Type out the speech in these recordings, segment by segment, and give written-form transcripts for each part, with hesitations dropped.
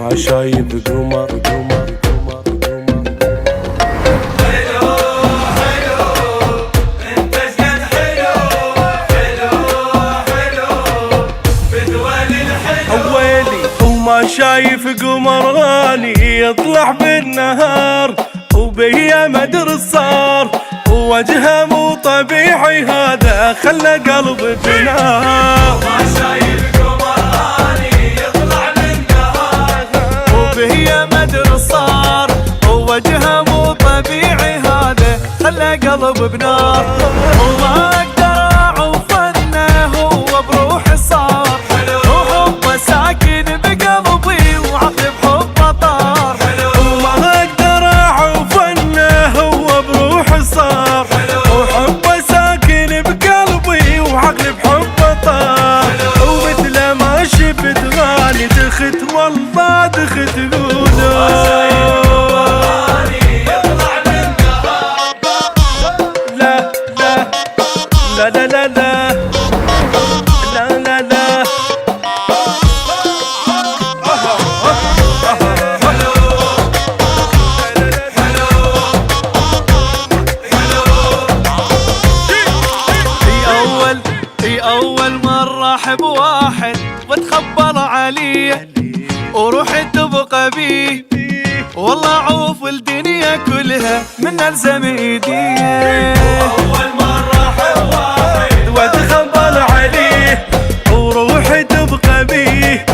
وما شايف قمر قمر قمر قمر. حلو حلو انت شقد حلو حلو حلو بدوال الحلو ويلي وما شايف قمر غالي يطلع بالنهار وبيا مدر صار ووجهه مو طبيعي هذا خلى قلبي بنار. ما شايف قمر غالي يطلع بالنهار وبهي مدر صار ووجهه مو طبيعي هذا خلى قلب بنار. وما اقدر اعوف انه هو بروحي صار وحبه ساكن بقلبي وعقلي بحبه طار. وما اقدر اعوف انه هو بروحي صار وحبه ساكن بقلبي وعقلي بحبه طار. ومثل ما شفت غالي دخت والله دخت قوله. لا لا لا لا لا لا لا لا في أول مرة أحب واحد واتخبل عليه وروحي تبقى بيه والله عوف الدنيا كلها من ألزم ايديه. اول مرة احب واحد واتخبل عليه وروحي تبقى بيه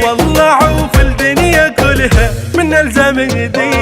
والله عوف الدنيا كلها من الزم ايديه.